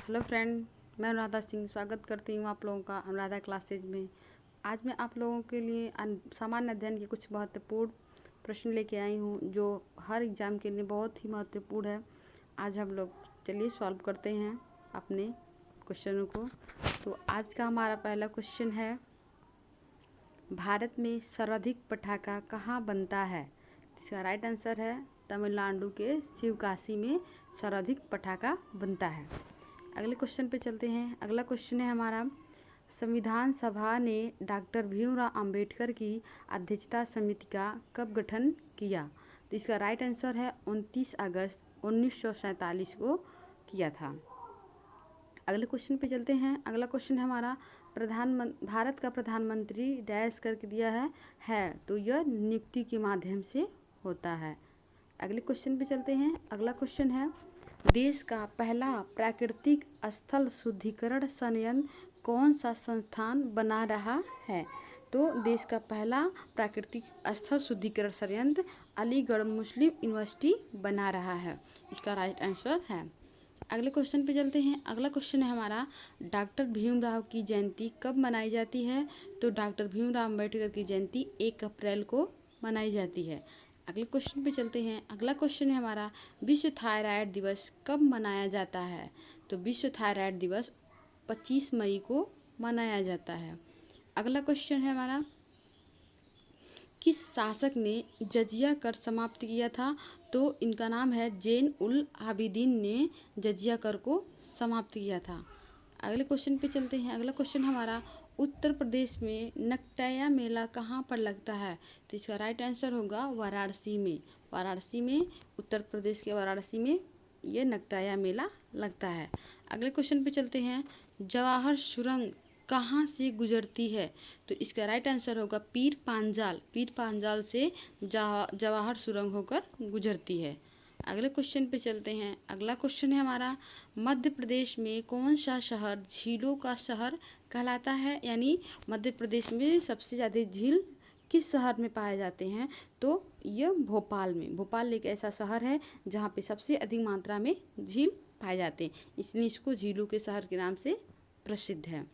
Hello friend, मैं अनुराधा सिंह स्वागत करती हूँ आप लोगों का अनुराधा क्लासेज में। आज मैं आप लोगों के लिए सामान्य अध्ययन के कुछ महत्वपूर्ण प्रश्न लेके आई हूँ जो हर एग्ज़ाम के लिए बहुत ही महत्वपूर्ण है। आज हम लोग चलिए सॉल्व करते हैं अपने क्वेश्चनों को। तो आज का हमारा पहला क्वेश्चन है, भारत में सर्वाधिक पटाखा कहाँ बनता है? इसका राइट आंसर है तमिलनाडु के शिवकाशी में सर्वाधिक पटाखा बनता है। अगले क्वेश्चन पे चलते हैं। अगला क्वेश्चन है हमारा, संविधान सभा ने डॉक्टर भीमराव अंबेडकर की अध्यक्षता समिति का कब गठन किया? तो इसका राइट आंसर है 29 अगस्त 1947 को किया था। अगले क्वेश्चन पे चलते हैं। अगला क्वेश्चन है हमारा, भारत का प्रधानमंत्री डैश करके दिया है तो यह नियुक्ति के माध्यम से होता है। अगले क्वेश्चन पे चलते हैं। अगला क्वेश्चन है, देश का पहला प्राकृतिक स्थल शुद्धिकरण संयंत्र कौन सा संस्थान बना रहा है? तो देश का पहला प्राकृतिक स्थल शुद्धिकरण संयंत्र अलीगढ़ मुस्लिम यूनिवर्सिटी बना रहा है। इसका राइट आंसर है। अगले क्वेश्चन पे चलते हैं। अगला क्वेश्चन है हमारा, डॉक्टर भीमराव की जयंती कब मनाई जाती है? तो डॉक्टर भीमराव अंबेडकर की जयंती 1 अप्रैल को मनाई जाती है। अगले क्वेश्चन पे चलते हैं। अगला क्वेश्चन है हमारा, विश्व थायराइड दिवस कब मनाया जाता है? तो विश्व थायराइड दिवस 25 मई को मनाया जाता है। अगला क्वेश्चन है हमारा, किस शासक ने जजिया कर समाप्त किया था? तो इनका नाम है जैन उल आबिदीन ने जजिया कर को समाप्त किया था। अगले क्वेश्चन पे चलते हैं। अगला क्वेश्चन हमारा, उत्तर प्रदेश में नक्टाया मेला कहाँ पर लगता है? तो इसका राइट आंसर होगा वाराणसी में। वाराणसी में, उत्तर प्रदेश के वाराणसी में ये नक्टाया मेला लगता है। अगले क्वेश्चन पे चलते हैं, जवाहर सुरंग कहाँ से गुजरती है? तो इसका राइट आंसर होगा पीर पांजाल से जवाहर सुरंग होकर गुजरती है। अगले क्वेश्चन पे चलते हैं। अगला क्वेश्चन है हमारा, मध्य प्रदेश में कौन सा शहर झीलों का शहर कहलाता है? यानी मध्य प्रदेश में सबसे ज़्यादा झील किस शहर में पाए जाते हैं? तो यह भोपाल में। भोपाल एक ऐसा शहर है जहाँ पे सबसे अधिक मात्रा में झील पाए जाते हैं, इसलिए इसको झीलों के शहर के नाम से प्रसिद्ध है।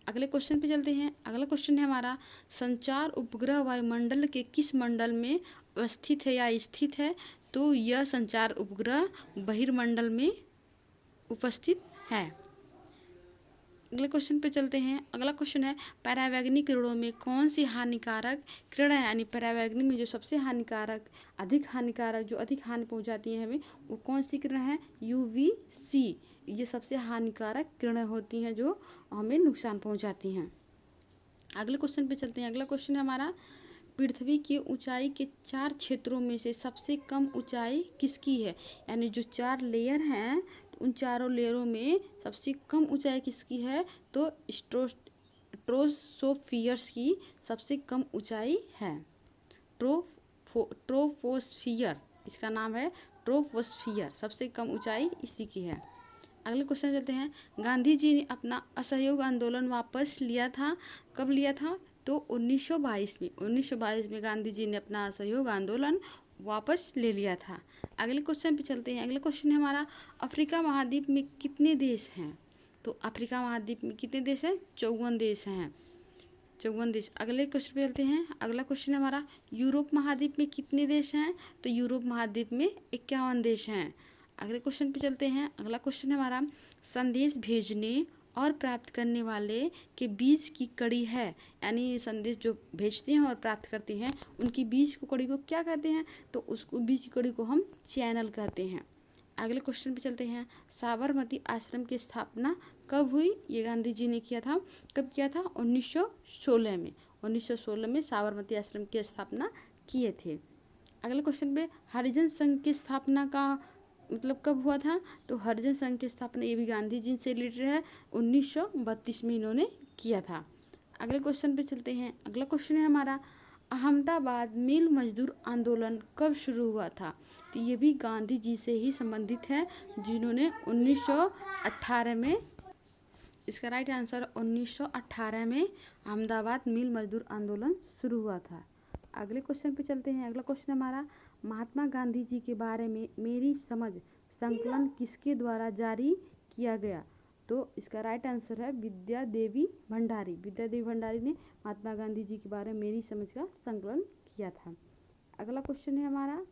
अगले क्वेश्चन पे चलते हैं। अगला क्वेश्चन है हमारा, संचार उपग्रह वायुमंडल के किस मंडल में अवस्थित है या स्थित है? तो यह संचार उपग्रह बहिर्मंडल में उपस्थित है। अगले क्वेश्चन पे चलते हैं। अगला क्वेश्चन है, परावैंगनी किरणों में कौन सी हानिकारक किरण है? यानी परावैंगनी में जो सबसे हानिकारक, अधिक हानिकारक, जो अधिक हानि पहुंचाती है हमें, वो कौन सी किरण है? UVC। ये सबसे हानिकारक किरणें होती हैं जो हमें नुकसान पहुंचाती हैं। अगले क्वेश्चन पे चलते हैं। अगला क्वेश्चन है हमारा, पृथ्वी की ऊंचाई के 4 क्षेत्रों में से सबसे कम ऊंचाई किसकी है? यानी जो 4 लेयर हैं, उन चारों लेयरों में सबसे कम ऊंचाई किसकी है? तो ट्रोपोस्फियर्स की सबसे कम ऊंचाई है। ट्रोपोस्फियर, इसका नाम है ट्रोपोस्फियर, सबसे कम ऊंचाई इसी की है। अगले क्वेश्चन चलते हैं। गांधी जी ने अपना असहयोग आंदोलन वापस लिया था, कब लिया था? तो 1922 में। 1922 में गांधी जी ने अपना असहयोग आंदोलन वापस ले लिया था। अगले क्वेश्चन पे चलते हैं। अगला क्वेश्चन है हमारा, अफ्रीका महाद्वीप में कितने देश हैं? तो अफ्रीका महाद्वीप में कितने देश हैं? 54 देश हैं, 54 देश। अगले क्वेश्चन पे चलते हैं। अगला क्वेश्चन है हमारा, यूरोप महाद्वीप में कितने देश हैं? तो यूरोप महाद्वीप में 51 देश हैं। अगले क्वेश्चन पे चलते हैं। अगला क्वेश्चन है हमारा, संदेश भेजने और प्राप्त करने वाले के बीच की कड़ी है, यानी संदेश जो भेजते हैं और प्राप्त करते हैं उनकी बीच की कड़ी को क्या कहते हैं? तो उसको बीच की कड़ी को हम चैनल कहते हैं। अगले क्वेश्चन पे चलते हैं। साबरमती आश्रम की स्थापना कब हुई? ये गांधी जी ने किया था। कब किया था? 1916 में। 1916 में साबरमती आश्रम की स्थापना किए थे। अगले क्वेश्चन पे, हरिजन संघ की स्थापना का मतलब कब हुआ था? तो हरिजन संघ की स्थापना, ये भी गांधी जी से रिलेटेड है, 1932 में इन्होंने किया था। अगले क्वेश्चन पे चलते हैं। अगला क्वेश्चन है हमारा, अहमदाबाद मिल मजदूर आंदोलन कब शुरू हुआ था? तो ये भी गांधी जी से ही संबंधित है, जिन्होंने 1918 में, इसका राइट आंसर 1918 में अहमदाबाद मिल मजदूर आंदोलन शुरू हुआ था। अगले क्वेश्चन पे चलते हैं। अगला क्वेश्चन हमारा, महात्मा गांधी जी के बारे में मेरी समझ संकलन किसके द्वारा जारी किया गया? तो इसका राइट आंसर है विद्या देवी भंडारी। विद्या देवी भंडारी ने महात्मा गांधी जी के बारे में मेरी समझ का संकलन किया था। अगला क्वेश्चन है हमारा,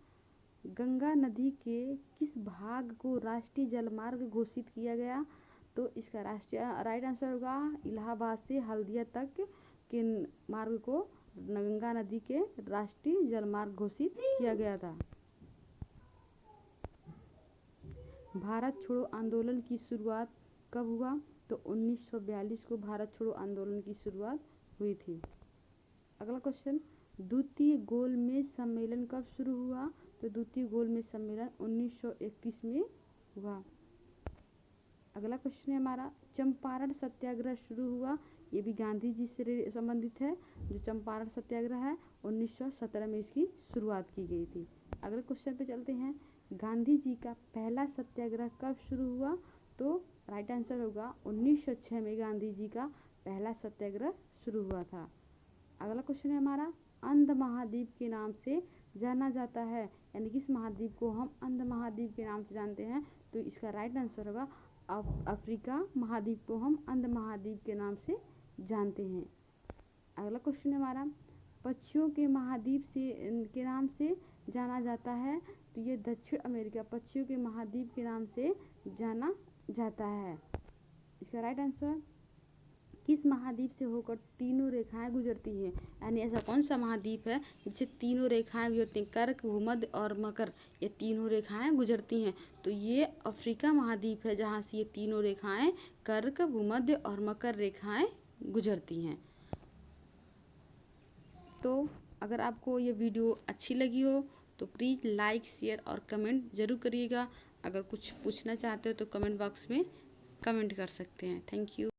गंगा नदी के किस भाग को राष्ट्रीय जलमार्ग घोषित किया गया? तो इसका राइट आंसर होगा इलाहाबाद से हल्दिया तक के मार्ग को गंगा नदी के राष्ट्रीय जलमार्ग घोषित किया गया था। भारत छोड़ो आंदोलन की शुरुआत कब हुआ? तो 1942 को भारत छोड़ो आंदोलन की शुरुआत हुई थी। अगला क्वेश्चन, द्वितीय गोलमेज सम्मेलन कब शुरू हुआ? तो द्वितीय गोलमेज सम्मेलन 1931 में हुआ। अगला क्वेश्चन है हमारा, चंपारण सत्याग्रह शुरू हुआ? ये भी गांधी जी से संबंधित है। जो चंपारण सत्याग्रह है 1917 में इसकी शुरुआत की गई थी। अगले क्वेश्चन पे चलते हैं, गांधी जी का पहला सत्याग्रह कब शुरू हुआ? तो राइट आंसर होगा 1906 में गांधी जी का पहला सत्याग्रह शुरू हुआ था। अगला क्वेश्चन है हमारा, अंध महाद्वीप के नाम से जाना जाता है, यानी किस महाद्वीप को हम अंध महाद्वीप के नाम से जानते हैं? तो इसका राइट आंसर होगा अफ्रीका महाद्वीप को हम अंध महाद्वीप के नाम से जानते हैं। अगला क्वेश्चन है हमारा, पक्षियों के महाद्वीप से के नाम से जाना जाता है? तो ये दक्षिण अमेरिका पक्षियों के महाद्वीप के नाम से जाना जाता है। इसका राइट आंसर, किस महाद्वीप से होकर तीनों रेखाएं गुजरती हैं? यानी ऐसा कौन सा महाद्वीप है जिससे तीनों रेखाएं गुजरती हैं? कर्क, भूमध्य और मकर, ये तीनों रेखाएं गुजरती हैं। तो ये अफ्रीका महाद्वीप है जहाँ से ये तीनों रेखाएं कर्क, भूमध्य और मकर रेखाएं गुजरती हैं। तो अगर आपको ये वीडियो अच्छी लगी हो तो प्लीज़ लाइक, शेयर और कमेंट ज़रूर करिएगा। अगर कुछ पूछना चाहते हो तो कमेंट बॉक्स में कमेंट कर सकते हैं। Thank you.